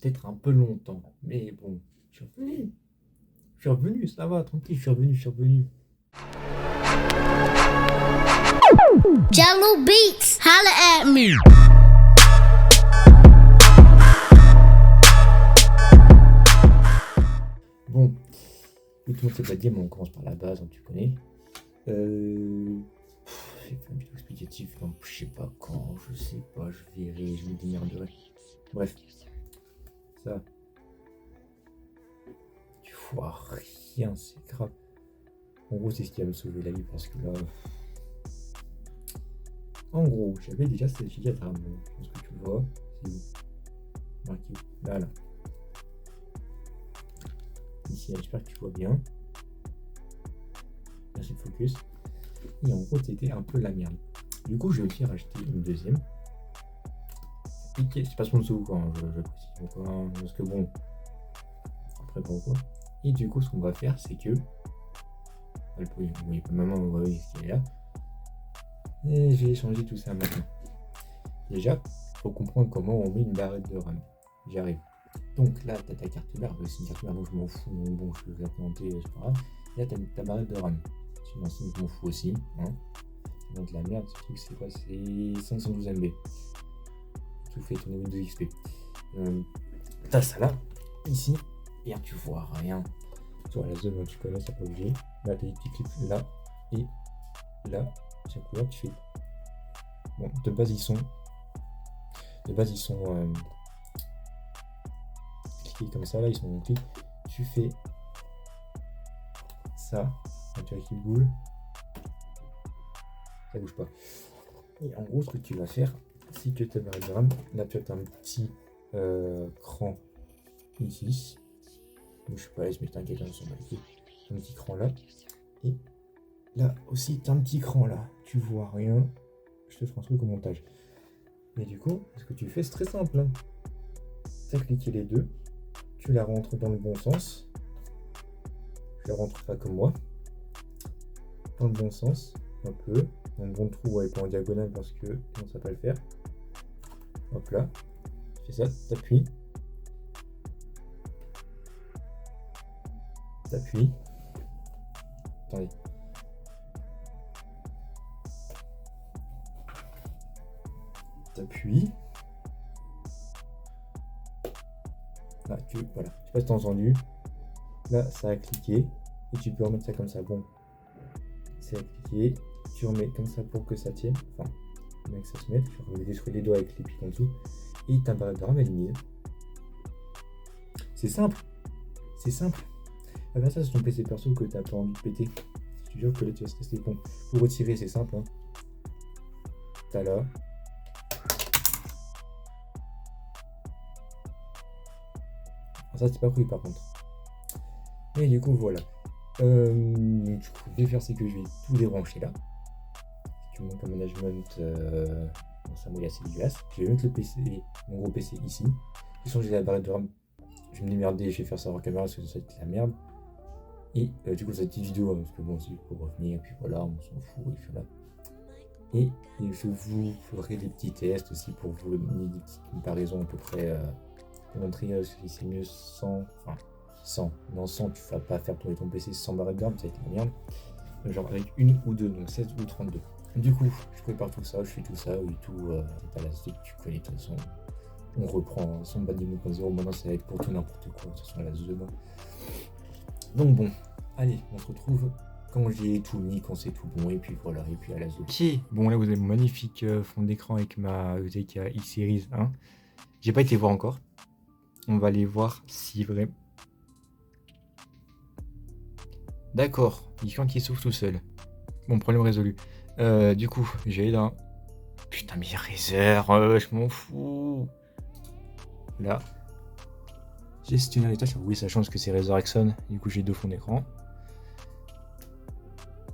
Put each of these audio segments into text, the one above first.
peut-être un peu longtemps. Mais bon, je suis revenu. Je suis revenu, ça va, tranquille, je suis revenu. Jello Beats, holla at me. Bon, et tout le monde s'est pas dit, mais on commence par la base, hein, tu connais. J'ai fait un vidéo explicatif, donc je sais pas quand, je sais pas, je verrai, je me démerderai. Bref, ça, tu vois rien, c'est grave. En gros, c'est ce qui va me sauver la vie parce que là. En gros, j'avais déjà ce giga de RAM. Je pense que tu vois. C'est où marqué où là. Ici, j'espère que tu vois bien. Là, c'est le focus. Et en gros, c'était un peu la merde. Du coup, je vais aussi racheter une deuxième. C'est pas sponsor ou quoi, hein, je précise quoi, hein, parce que bon. Après, pourquoi. Et du coup, ce qu'on va faire, c'est que. Vous voyez pas maman, vous voyez ce qu'il est là. Et j'ai changé tout ça maintenant. Déjà, il faut comprendre comment on met une barrette de RAM. J'y arrive. Donc là, tu as ta carte mère, c'est une carte mère, donc je m'en fous. Bon, je peux la planter, c'est pas grave. Là, tu as ta barrette de RAM. Sinon, je m'en fous aussi. Hein. Donc la merde, ce truc, c'est quoi? C'est 512 MB. Tout fait tourner Windows XP. T'as ça là, ici, et tu vois rien. Sur la zone, tu connais, ça pas obligé. Là, tu as des petits clips là, et là. Tiens, là, tu fais. Bon, de base, ils sont. Cliqués comme ça, là, ils sont montés. Tu fais ça. Tu vois qu'il bouge. Ça bouge pas. Et en gros, ce que tu vas faire, c'est que ta barre de RAM, là, tu as un petit cran ici. Donc, je sais pas, laisse mettre un quelqu'un sur un petit cran là. Et là aussi, tu as un petit cran là. Tu vois rien. Je te ferai un truc au montage. Et du coup, ce que tu fais, c'est très simple. Hein. Tu as cliqué les deux. Tu la rentres dans le bon sens. Je la rentre pas comme moi. Dans le bon sens. Un peu. Dans le bon trou, ouais, pas en diagonale parce que sinon ça va pas le faire. Hop là. Tu fais ça, t'appuies. T'appuies. Attendez. T'appuies. Là, voilà. Je sais pas si t'as entendu. Là, ça a cliqué. Et tu peux remettre ça comme ça. Bon. C'est à cliquer. Tu remets comme ça pour que ça tienne. Enfin, que ça se mette. Je vais détruire les doigts avec les pics en dessous. Et ta barre de RAM, elle est mise. C'est simple. C'est simple. Ah ben ça, c'est ton PC perso que t'as pas envie de péter. Je te jure que là, tu vas rester bon. Pour retirer, c'est simple. Hein. T'as là. Ça, c'est pas pris par contre. Et du coup, voilà. Du coup, je vais faire, c'est que je vais tout débrancher là. Si tu montes le management, ça mouille assez dégueulasse. Je vais mettre le PC, mon gros PC ici. J'ai changé la barrette de RAM. Je vais me démerder, je vais faire ça hors caméra parce que ça va être la merde. Et du coup, cette petite vidéo, parce que bon, c'est pour revenir, et puis voilà, on s'en fout, et puis voilà. Et je vous ferai des petits tests aussi pour vous donner des petites comparaisons à peu près pour montrer si c'est mieux sans. Enfin, sans. Non, sans, tu vas pas faire tourner ton PC sans barrette de RAM, ça va être la merde. Genre avec une ou deux, donc 16 ou 32. Du coup, je prépare tout ça, je fais tout ça, et tout, t'as la suite, tu connais de toute façon. On reprend son bas niveau 0, maintenant ça va être pour tout n'importe quoi, de toute façon la zone. Donc bon, allez, on se retrouve quand j'ai tout mis, quand c'est tout bon, et puis voilà, et puis à la zone. Ok, bon là vous avez mon magnifique fond d'écran avec ma ETK X-Series 1. J'ai pas été voir encore. On va aller voir si vrai. D'accord, il quand il s'ouvre tout seul. Bon, problème résolu. Du coup, j'ai là. Putain, mais Razer, je m'en fous. Là. Gestionnaire des tâches. Oui, ça change que c'est Razer Axon. Du coup, j'ai deux fonds d'écran.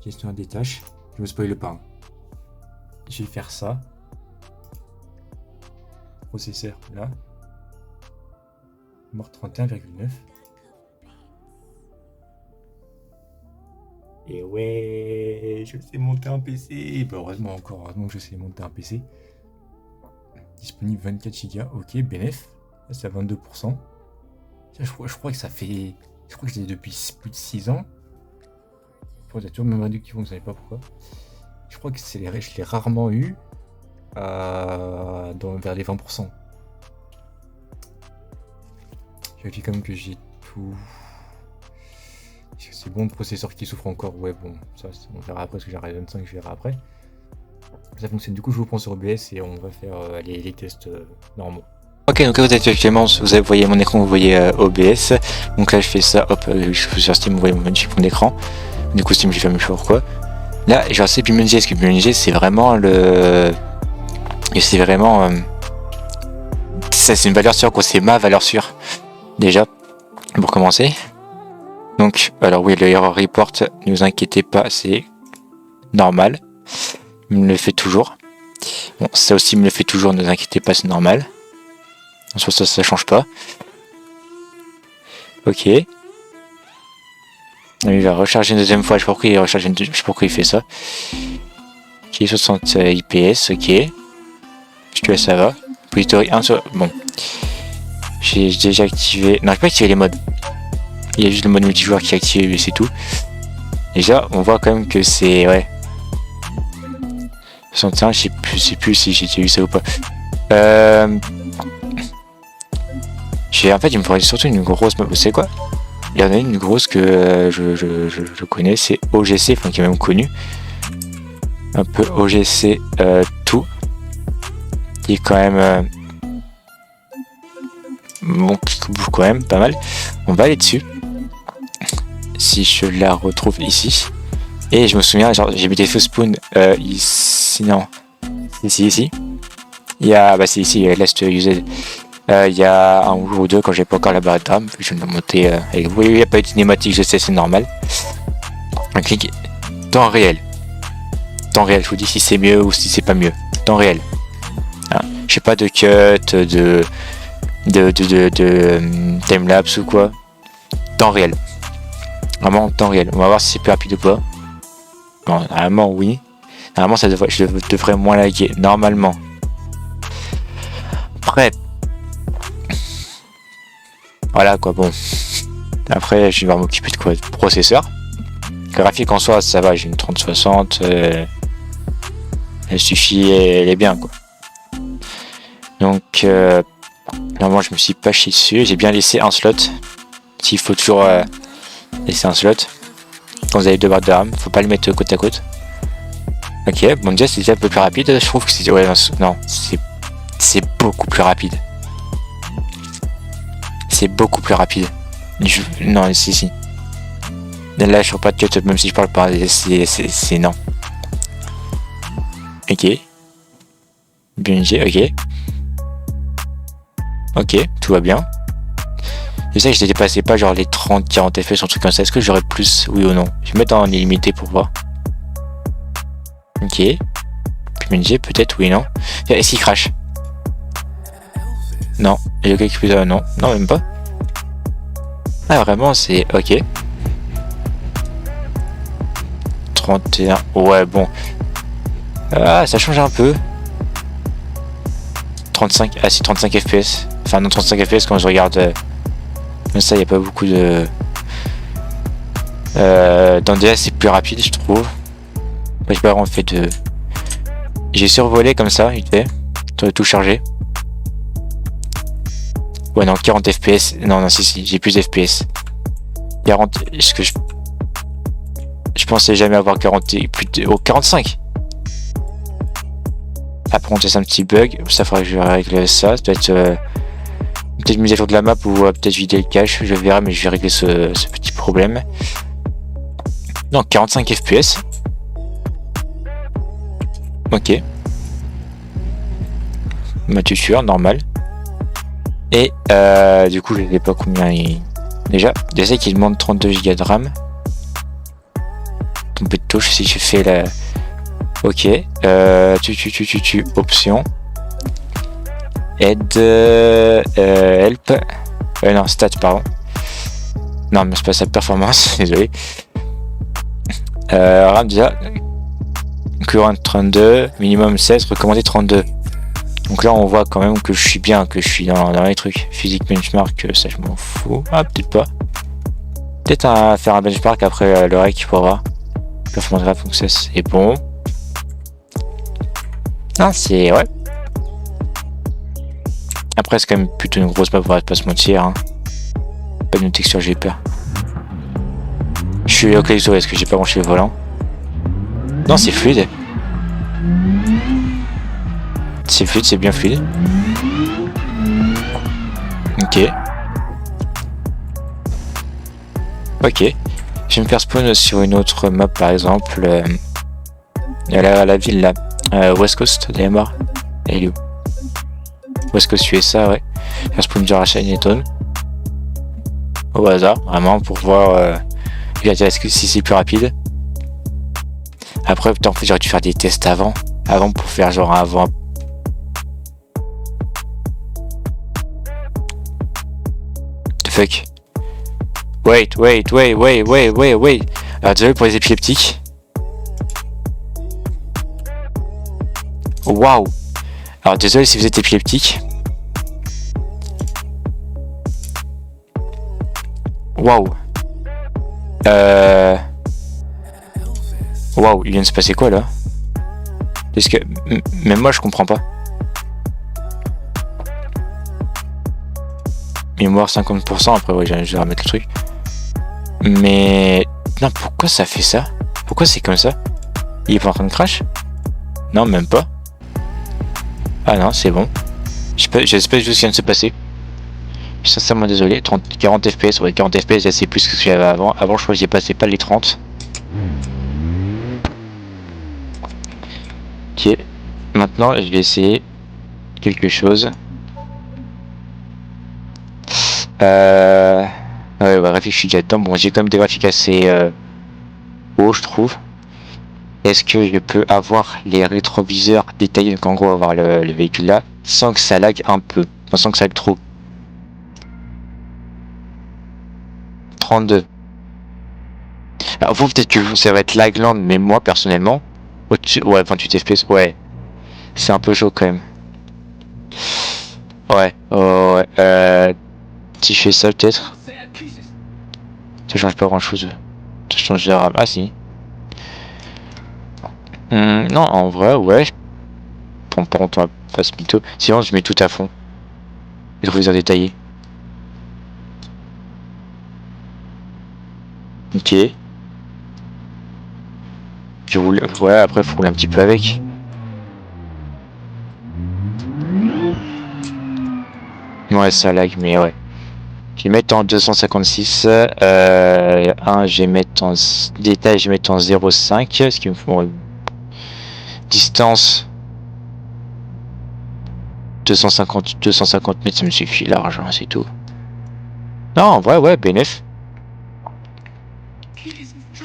Gestionnaire des tâches. Je me spoil pas. Hein. Je vais faire ça. Processeur, là. Mort 31,9. Et ouais, je sais monter un PC. Bah, heureusement que je sais monter un PC. Disponible 24 Go. Ok, bénéf. Là, c'est à 22%. Tiens, je crois que ça fait... Je crois que je l'ai depuis plus de 6 ans. Il y a toujours le même réduit qui fonctionne, je ne sais pas pourquoi. Je crois que je l'ai rarement eu vers les 20%. Je vérifie quand même que j'ai tout... Est-ce que c'est bon, le processeur qui souffre encore? Ouais, bon, ça on verra après, parce que j'ai un Ryzen 5, je verrai après. Ça fonctionne, du coup je vous prends sur OBS et on va faire les tests normaux. Ok, donc là vous êtes actuellement, vous voyez mon écran, vous voyez OBS. Donc là je fais ça, hop, je suis sur Steam, vous voyez mon écran. Du coup Steam, j'ai fait la même chose, pourquoi. Là, j'ai lancé BeamNG, parce que BeamNG c'est vraiment le... C'est vraiment... Ça c'est une valeur sûre, quoi, c'est ma valeur sûre. Déjà, pour commencer. Donc, alors oui, le error report, ne vous inquiétez pas, c'est normal. Il me le fait toujours. Bon, ça aussi me le fait toujours, ne vous inquiétez pas, c'est normal. En soi, ça change pas. Ok. Il va recharger une deuxième fois, je sais pas pourquoi il recharge je sais pas pourquoi il fait ça. Ok, 60 IPS, ok. Je te ça va. Repository 1 sur... Bon. J'ai déjà activé... Non, j'ai pas activé les modes. Il y a juste le mode multijoueur qui est activé, mais c'est tout. Déjà, on voit quand même que c'est... Ouais. 61, je sais plus si j'ai eu ça ou pas. En fait, il me faudrait surtout une grosse map. Vous savez quoi? Il y en a une grosse que je connais, c'est OGC, enfin qui est même connu. Un peu OGC tout. Qui est quand même... bon, qui bouge quand même pas mal. On va aller dessus. Si je la retrouve ici. Et je me souviens, genre, j'ai mis des faux spawns ici, non. Ici. Il y a, bah c'est ici, Last Used. Il y a un jour ou deux quand j'ai pas encore la barre de drame. Je vais le monter avec vous. Il n'y a pas eu de cinématique, je sais, c'est normal. On clique temps réel. Temps réel, je vous dis si c'est mieux ou si c'est pas mieux. Temps réel. Hein. J'ai pas de cut, de timelapse ou quoi. Temps réel. Vraiment temps réel. On va voir si c'est plus rapide ou pas. Non, normalement oui. Normalement je devrais moins laguer. Normalement. Après. Voilà quoi, bon. Après je vais m'occuper de quoi? De processeur. Graphique en soi ça va, j'ai une 3060. Elle suffit, elle est bien quoi. Donc normalement je me suis pas chié dessus. J'ai bien laissé un slot. S'il faut toujours laisser un slot. Quand vous avez deux barres de RAM, faut pas le mettre côte à côte. Ok, bon déjà c'est un peu plus rapide. Je trouve que c'est... Ouais, non, c'est beaucoup plus rapide. C'est beaucoup plus rapide. Non, si. Là je ne pas de cut, même si je parle pas, c'est non. Ok. BNG, ok. Ok, tout va bien. Je sais que je dépassais pas genre les 30-40 FPS, un truc comme ça. Est-ce que j'aurais plus, oui ou non? Je vais mettre en illimité pour voir. Ok. BNG, peut-être, oui, non. Est-ce qu'il crash? Non. Il y a quelqu'un qui peut... non, même pas. Ah, vraiment, c'est... Ok. 31. Ouais, bon. Ah, ça change un peu. 35. Ah, si, 35 FPS. Enfin, non, 35 FPS quand je regarde... Mais ça, il n'y a pas beaucoup de... dans DS, c'est plus rapide, je trouve. J'ai pas vraiment fait de... J'ai survolé comme ça, vite fait. Sur le tout chargé. Ouais, non, 40 FPS. Non, si, j'ai plus d'FPS. 40... Est-ce que je pensais jamais avoir 40... Plus de... Oh, 45. Après, on teste un petit bug. Ça faudrait que je règle ça. Ça doit être... peut-être mise à jour de la map ou peut-être vider le cache. Je verrai, mais je vais régler ce petit problème. Non, 45 FPS. Ok. Mature, normal. Et du coup, je ne sais pas combien il... Déjà qu'il demande 32 Go de RAM. Tombé de touche si je fais la... Ok. Option. Aide. Help. Non, stat, pardon. Non, mais c'est pas sa performance, désolé. RAM déjà. Current 32. Minimum 16. Recommandé 32. Donc là on voit quand même que je suis bien, que je suis dans les trucs. Physique benchmark, ça je m'en fous. Ah peut-être pas. Peut-être à faire un benchmark après le rec pour voir. Performance graph, donc ça c'est bon. Ah c'est ouais. Après c'est quand même plutôt une grosse map, on va pas se mentir. Hein. Pas de texture, j'ai peur. Je suis localisé, est-ce que j'ai pas branché le volant? Non c'est fluide. C'est fluide, c'est bien fluide. Ok. Ok. Je vais me faire spawn sur une autre map par exemple. La ville là. West Coast, DMR. Elle est où? West Coast USA, ouais. Faire spawn du Chinatown. Au hasard, vraiment pour voir si c'est plus rapide. Après, putain, en fait, j'aurais dû faire des tests avant. Avant pour faire genre avant. The fuck. Wait. Alors désolé pour les épileptiques. Waouh. Alors désolé si vous êtes épileptique. Waouh. Waouh, il vient de se passer quoi là? Parce que même moi je comprends pas. Mémoire 50%, après ouais, je vais remettre le truc. Mais non, pourquoi ça fait ça? Pourquoi c'est comme ça? Il est pas en train de crash? Non, même pas. Ah non, c'est bon. J'espère juste ce qui vient de se passer. Je suis sincèrement désolé. 40 FPS, ouais, 40 FPS, c'est plus que ce que j'avais avant. Avant, je crois que j'y passais pas les 30. Ok. Maintenant, je vais essayer quelque chose. Ouais, bref, je suis déjà dedans. Bon, j'ai quand même des graphiques assez hauts, je trouve. Est-ce que je peux avoir les rétroviseurs détaillés, donc en gros avoir le véhicule là, sans que ça lag un peu, enfin, sans que ça lag trop. 32. Alors vous peut-être que ça va être lagland, mais moi personnellement, ouais 28 FPS, ouais, c'est un peu chaud quand même. Ouais, ouais, si je fais ça peut-être, ça change pas grand chose. Ça change de RAM, ah si. Non, en vrai, ouais. Prends pas longtemps à pas se mytho. Sinon, je mets tout à fond. Les rétroviseurs détaillés. Ok. Je roule. Ouais, après, faut rouler un petit peu avec. Ouais, ça lag, mais ouais. Je vais mettre en 256. Je vais mettre en détail, je vais mettre en 0,5. Ce qui me faut. Distance. 250 mètres, ça me suffit large, hein, c'est tout. Non, en vrai, ouais, BNF.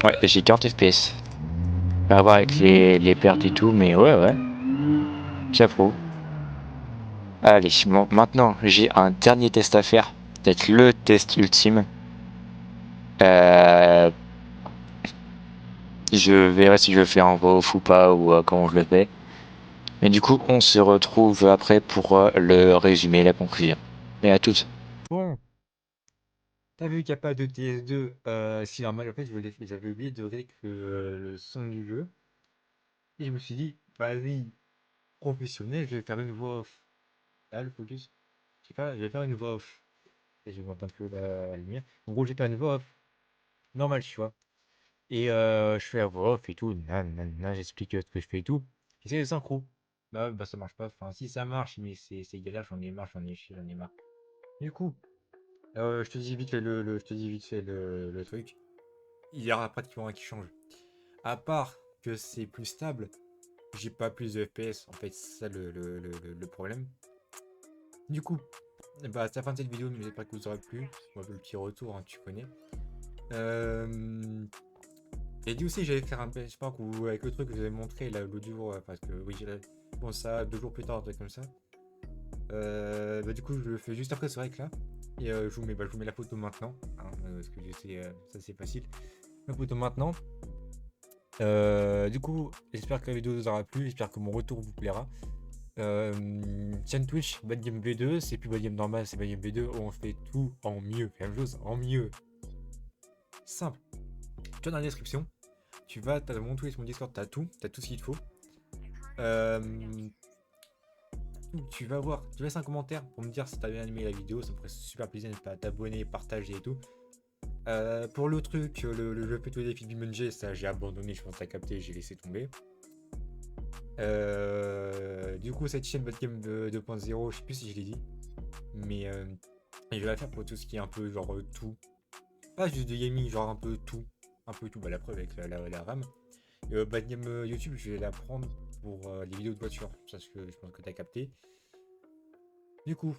Ouais, j'ai 40 FPS. À voir avec les pertes et tout, mais ouais. J'approuve. Allez, bon, maintenant, j'ai un dernier test à faire. Peut-être le test ultime. Je verrai si je le fais en voix off ou pas, ou comment je le fais. Mais du coup, on se retrouve après pour le résumé, la conclusion. Et à toutes. Bon, t'as vu qu'il n'y a pas de TS2, si normal, en fait, j'avais oublié de régler le son du jeu. Et je me suis dit, vas-y, professionnel, je vais faire une voix off. Là, le focus. Je sais pas, je vais faire une voix off. Et je monte un peu la lumière. En gros, je vais faire une voix off. Normal, tu vois. Et je fais la voix off et tout. J'explique ce que je fais et tout. J'essaie de synchro. Bah, ça marche pas. Enfin, si ça marche, mais c'est galère, j'en ai marre, j'en ai marre. Du coup, je te dis vite fait je te dis vite fait le truc. Il y aura pratiquement rien qui change. À part que c'est plus stable, j'ai pas plus de FPS. En fait, c'est ça le problème. Du coup, bah, c'est la fin de cette vidéo, mais j'espère que vous aurez plu. Moi, le petit retour, hein, tu connais. J'ai dit aussi j'allais faire un benchmark avec le truc que je vous avais montré là l'autre jour, parce que oui, bon, ça 2 jours plus tard, un truc comme ça. Bah, du coup, je le fais juste après ce rec là. Et je vous mets la photo maintenant, hein, parce que je sais, ça c'est facile. La photo maintenant. Du coup, j'espère que la vidéo vous aura plu, j'espère que mon retour vous plaira. Chaîne Twitch, Bad Game V2, c'est plus Bad Game normal, c'est Bad Game V2, où on fait tout en mieux. Même chose, en mieux. Simple. Tu vas dans la description, tu vas, t'as mon Twitch, mon Discord, t'as tout ce qu'il te faut. Tu vas voir, tu laisses un commentaire pour me dire si t'as bien aimé la vidéo, ça me ferait super plaisir de t'abonner, partager et tout. Pour le truc, le jeu fait tous les défis de Bimunjay, ça j'ai abandonné, je pense que t'as capté, j'ai laissé tomber. Du coup, cette chaîne Botgame 2.0, je sais plus si je l'ai dit, mais je vais la faire pour tout ce qui est un peu genre tout, pas juste de gaming, genre un peu tout, bah la preuve avec la RAM. Bad Game YouTube, je vais la prendre pour les vidéos de voiture, parce que je pense que t'as capté. Du coup,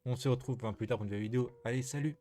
on se retrouve un peu plus tard pour une nouvelle vidéo. Allez, salut!